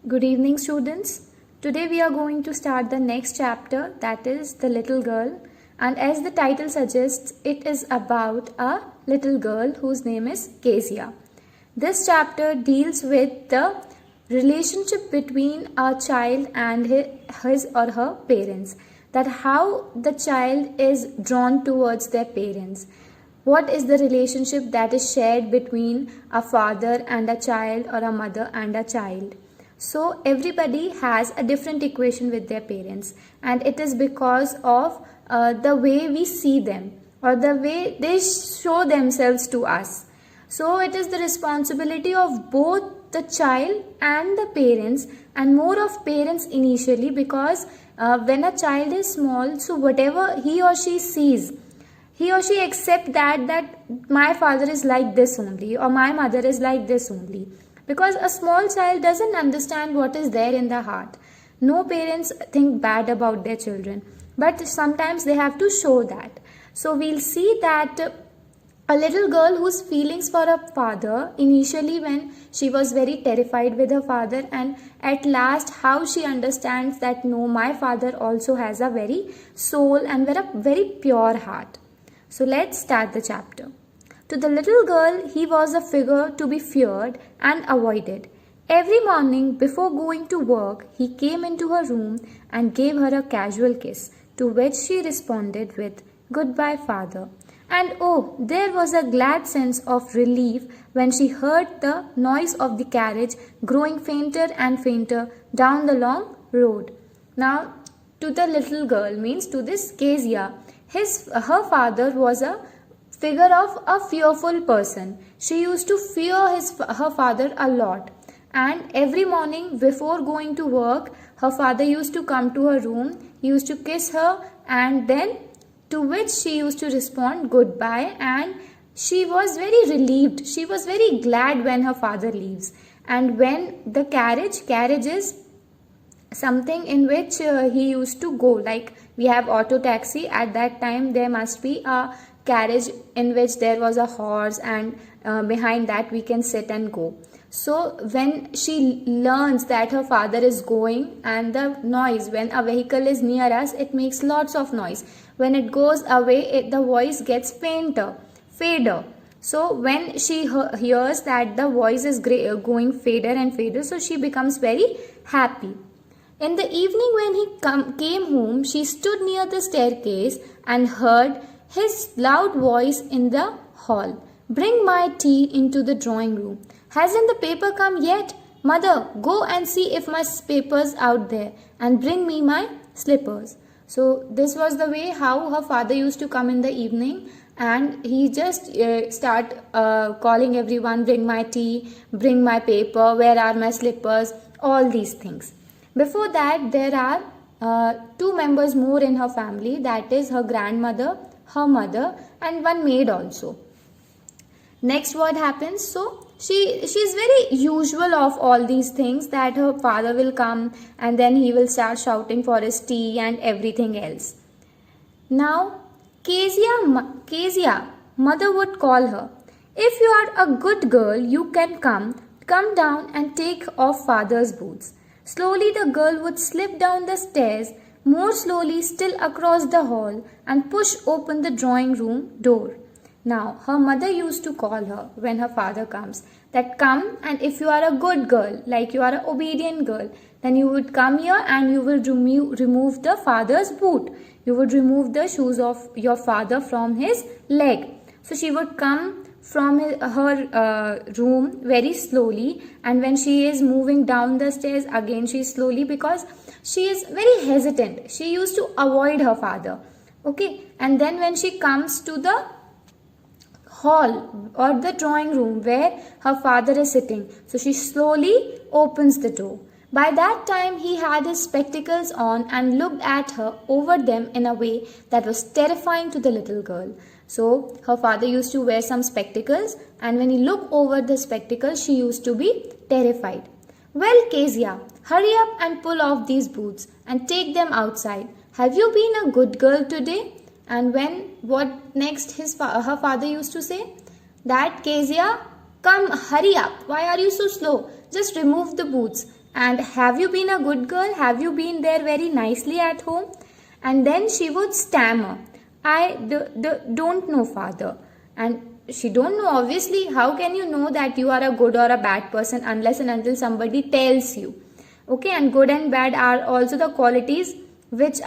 Good evening, students. Today we are going to start the next chapter, that is The Little Girl. And as the title suggests, it is about a little girl whose name is Kezia. This chapter deals with the relationship between a child and his or her parents. That how the child is drawn towards their parents. What is the relationship that is shared between a father and a child, or a mother and a child? So everybody has a different equation with their parents, and it is because of the way we see them or the way they show themselves to us. So it is the responsibility of both the child and the parents, and more of parents initially, because when a child is small, so whatever he or she sees, he or she accept that my father is like this only, or my mother is like this only, because a small child doesn't understand what is there in the heart. No parents think bad about their children, but sometimes they have to show that. So we'll see that a little girl whose feelings for her father, initially when she was very terrified with her father, and at last how she understands that no, my father also has a very soul and very pure heart. So let's start the chapter. To the little girl, he was a figure to be feared and avoided. Every morning before going to work, he came into her room and gave her a casual kiss, to which she responded with, "Goodbye, father." And oh, there was a glad sense of relief when she heard the noise of the carriage growing fainter and fainter down the long road. Now, to the little girl, means to this Kezia, her father was a figure of a fearful person. She used to fear her father a lot, and every morning before going to work, her father used to come to her room, he used to kiss her, and then to which she used to respond goodbye, and she was very relieved, she was very glad when her father leaves. And when the carriage is something in which he used to go, like we have auto taxi, at that time there must be a carriage in which there was a horse, and behind that we can sit and go. So when she learns that her father is going, and the noise, when a vehicle is near us, it makes lots of noise. When it goes away, the voice gets fader. So when she hears that the voice is going fader and fader, so she becomes very happy. In the evening when he came home, she stood near the staircase and heard his loud voice in the hall. "Bring my tea into the drawing room. Hasn't the paper come yet? Mother, go and see if my paper's out there, and bring me my slippers." So this was the way how her father used to come in the evening, and he just start calling everyone, "Bring my tea, bring my paper, where are my slippers," all these things. Before that, there are two members more in her family, that is her grandmother, her mother, and one maid also. Next, what happens? So she's very usual of all these things, that her father will come and then he will start shouting for his tea and everything else. Now Kezia, mother would call her, "If you are a good girl, you can come down and take off father's boots." Slowly the girl would slip down the stairs, more slowly still across the hall, and push open the drawing room door. Now, her mother used to call her when her father comes, that come, and if you are a good girl, like you are an obedient girl, then you would come here and you will remove the father's boot. You would remove the shoes of your father from his leg. So she would come from her room very slowly, and when she is moving down the stairs, again she is slowly, because she is very hesitant. She used to avoid her father. Okay, and then when she comes to the hall or the drawing room where her father is sitting, so she slowly opens the door. By that time he had his spectacles on and looked at her over them in a way that was terrifying to the little girl. So her father used to wear some spectacles, and when he looked over the spectacles, she used to be terrified. "Well, Kezia, hurry up and pull off these boots and take them outside. Have you been a good girl today?" And what next her father used to say? That, "Kezia, come, hurry up. Why are you so slow? Just remove the boots And have you been a good girl? Have you been there very nicely at home? And then she would stammer, don't know, father. And she don't know, obviously. How can you know that you are a good or a bad person unless and until somebody tells you? Okay, and good and bad are also the qualities which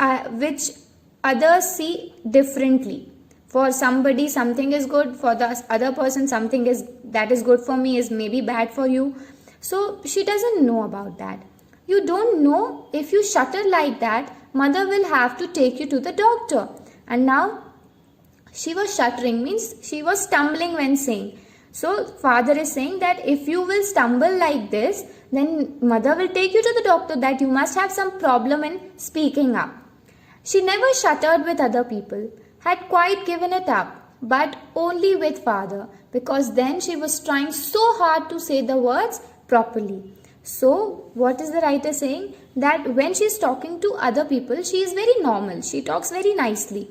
others see differently. For somebody something is good, for the other person something is that is good for me is maybe bad for you. So she doesn't know about that. You don't know, if you shudder like that, mother will have to take you to the doctor. And now she was shuddering, means she was stumbling when saying. So father is saying that if you will stumble like this, then mother will take you to the doctor, that you must have some problem in speaking up. She never shuddered with other people, had quite given it up, but only with father, because then she was trying so hard to say the words properly. So what is the writer saying? That when she is talking to other people, she is very normal, she talks very nicely.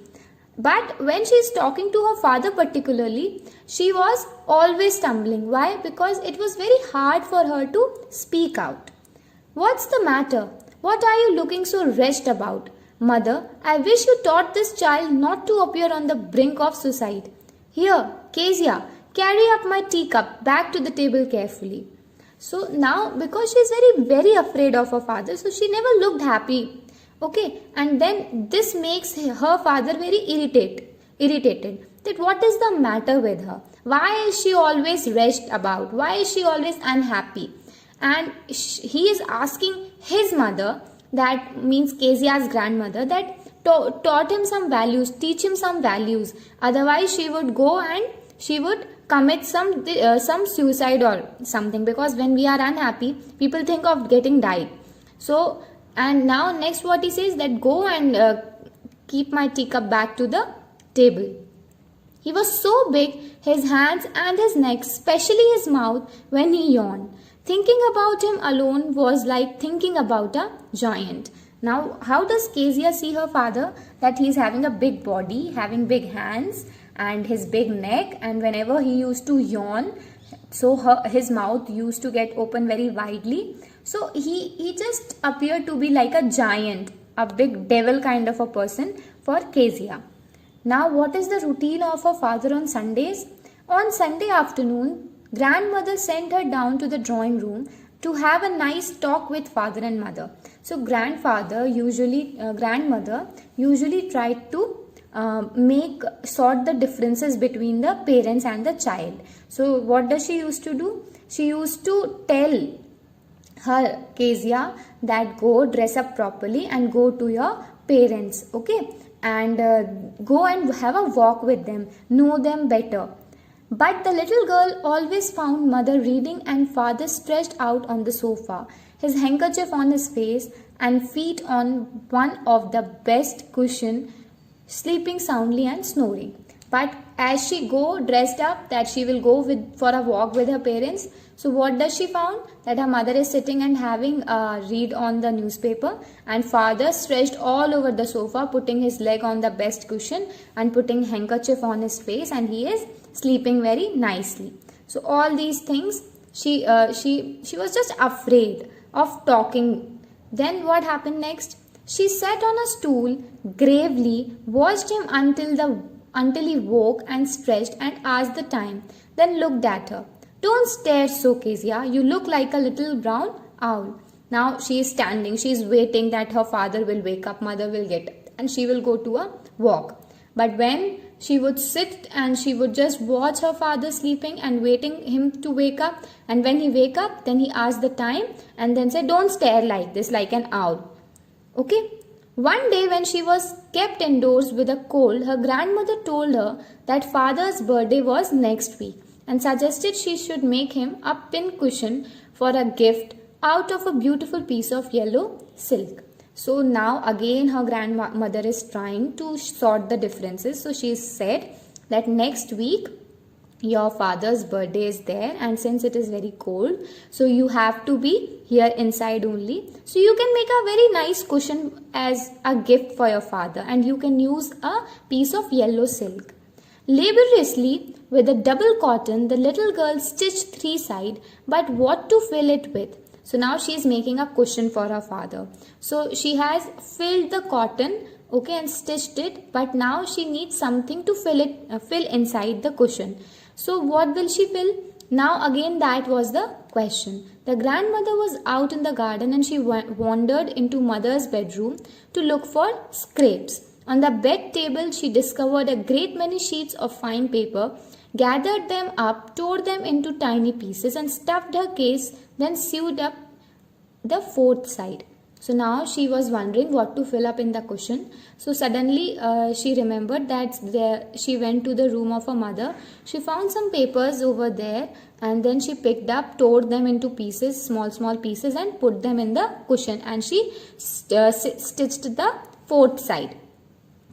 But when she is talking to her father particularly, she was always stumbling. Why? Because it was very hard for her to speak out. What's the matter? What are you looking so wretched about? Mother, I wish you taught this child not to appear on the brink of suicide. Here, Kezia, carry up my teacup back to the table carefully. So now, because she is very, very afraid of her father, so she never looked happy. Okay, and then this makes her father very irritated. That what is the matter with her? Why is she always wretched about? Why is she always unhappy? And he is asking his mother, that means Kezia's grandmother, that taught him some values, teach him some values. Otherwise, she would go and she would commit some suicide or something, because when we are unhappy, people think of getting died. So, and now next what he says, that go and keep my teacup back to the table. He was so big, his hands and his neck, especially his mouth, when he yawned. Thinking about him alone was like thinking about a giant. Now, how does Kezia see her father? That he is having a big body, having big hands and his big neck, and whenever he used to yawn, so his mouth used to get open very widely. So he just appeared to be like a giant, a big devil kind of a person for Kezia. Now, what is the routine of her father on Sundays? On Sunday afternoon, grandmother sent her down to the drawing room to have a nice talk with father and mother. So grandmother usually tried to sort the differences between the parents and the child. So what does she used to do? She used to tell her Kezia that go dress up properly and go to your parents, okay, and go and have a walk with them, know them better. But the little girl always found mother reading and father stretched out on the sofa, his handkerchief on his face and feet on one of the best cushion, sleeping soundly and snoring. But as she go dressed up, that she will go for a walk with her parents, so what does she found? That her mother is sitting and having a read on the newspaper, and father stretched all over the sofa, putting his leg on the best cushion and putting handkerchief on his face, and he is sleeping very nicely. So all these things, she was just afraid of talking. Then what happened next? She sat on a stool, gravely watched him until he woke and stretched and asked the time, then looked at her. Don't stare so, Kezia. You look like a little brown owl. Now she is standing. She is waiting that her father will wake up, mother will get up, and she will go to a walk. But when she would sit and she would just watch her father sleeping and waiting him to wake up, and when he wake up, then he asked the time and then said, don't stare like this, like an owl. Okay. One day when she was kept indoors with a cold, her grandmother told her that father's birthday was next week and suggested she should make him a pin cushion for a gift out of a beautiful piece of yellow silk. So now again her grandmother is trying to sort the differences. So she said that next week your father's birthday is there, and since it is very cold, so you have to be here inside only. So you can make a very nice cushion as a gift for your father, and you can use a piece of yellow silk. Laboriously, with a double cotton, the little girl stitched 3 sides, but what to fill it with? So now she is making a cushion for her father. So she has filled the cotton, okay, and stitched it, but now she needs something to fill inside the cushion. So what will she fill? Now again that was the question. The grandmother was out in the garden and she wandered into mother's bedroom to look for scraps. On the bed table she discovered a great many sheets of fine paper, gathered them up, tore them into tiny pieces and stuffed her case, then sewed up the fourth side. So now she was wondering what to fill up in the cushion. So suddenly she remembered that she went to the room of her mother. She found some papers over there and then she picked up, tore them into pieces, small pieces, and put them in the cushion, and she stitched the fourth side.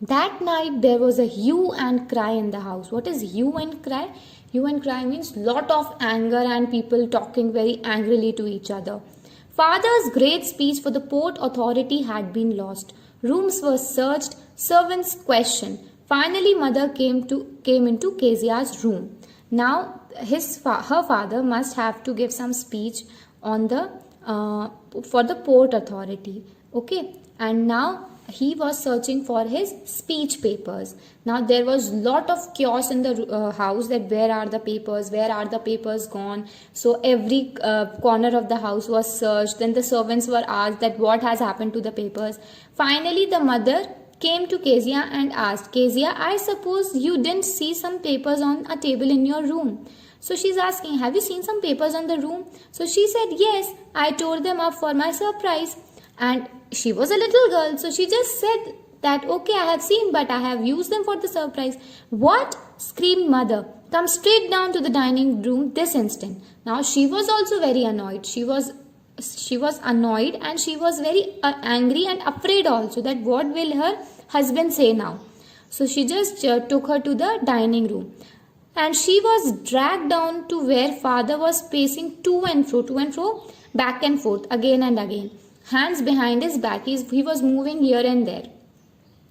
That night there was a hue and cry in the house. What is hue and cry? Hue and cry means lot of anger and people talking very angrily to each other. Father's great speech for the Port Authority had been lost. Rooms were searched, servants questioned. Finally, mother came into Kezia's room. Now, her father must have to give some speech on the for the Port Authority. Okay, and now he was searching for his speech papers. Now there was lot of chaos in the house, that where are the papers gone. So every corner of the house was searched. Then the servants were asked that what has happened to the papers. Finally the mother came to Kezia and asked, Kezia, I suppose you didn't see some papers on a table in your room. So she's asking, have you seen some papers on the room? So she said, yes, I tore them up for my surprise. And she was a little girl, so she just said that, okay, I have seen, but I have used them for the surprise. What? Screamed mother. Come straight down to the dining room this instant. Now she was also very annoyed. She was annoyed and she was very angry and afraid also that what will her husband say now. So she just took her to the dining room. And she was dragged down to where father was pacing to and fro, back and forth, again and again. Hands behind his back, he was moving here and there.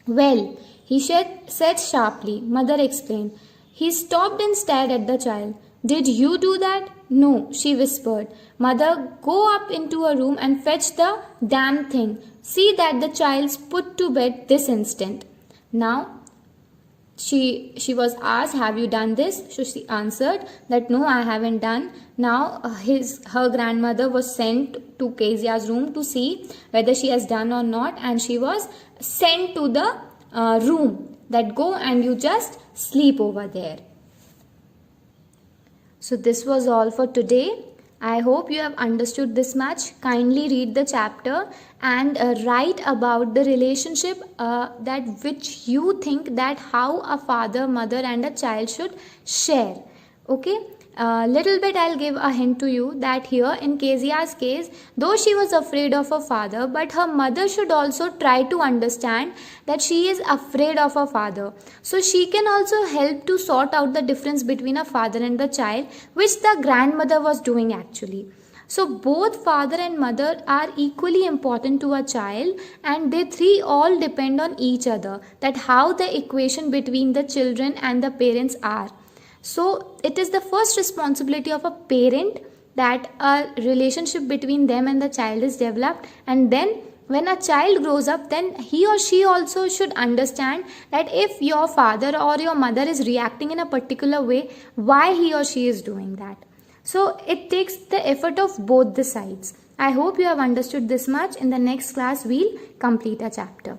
Well, he said sharply. Mother explained. He stopped and stared at the child. Did you do that? No, she whispered. Mother, go up into her room and fetch the damn thing. See that the child's put to bed this instant. Now, she was asked, have you done this? So she answered that no, I haven't done. Now her grandmother was sent to Kezia's room to see whether she has done or not, and she was sent to the room that go and you just sleep over there. So this was all for today. I hope you have understood this much. Kindly read the chapter and write about the relationship that which you think that how a father, mother and a child should share. Okay. Little bit I'll give a hint to you that here in Kezia's case, though she was afraid of her father, but her mother should also try to understand that she is afraid of her father. So she can also help to sort out the difference between a father and the child, which the grandmother was doing actually. So both father and mother are equally important to a child, and they three all depend on each other, that how the equation between the children and the parents are. So it is the first responsibility of a parent that a relationship between them and the child is developed, and then when a child grows up, then he or she also should understand that if your father or your mother is reacting in a particular way, why he or she is doing that. So it takes the effort of both the sides. I hope you have understood this much. In the next class, we'll complete a chapter.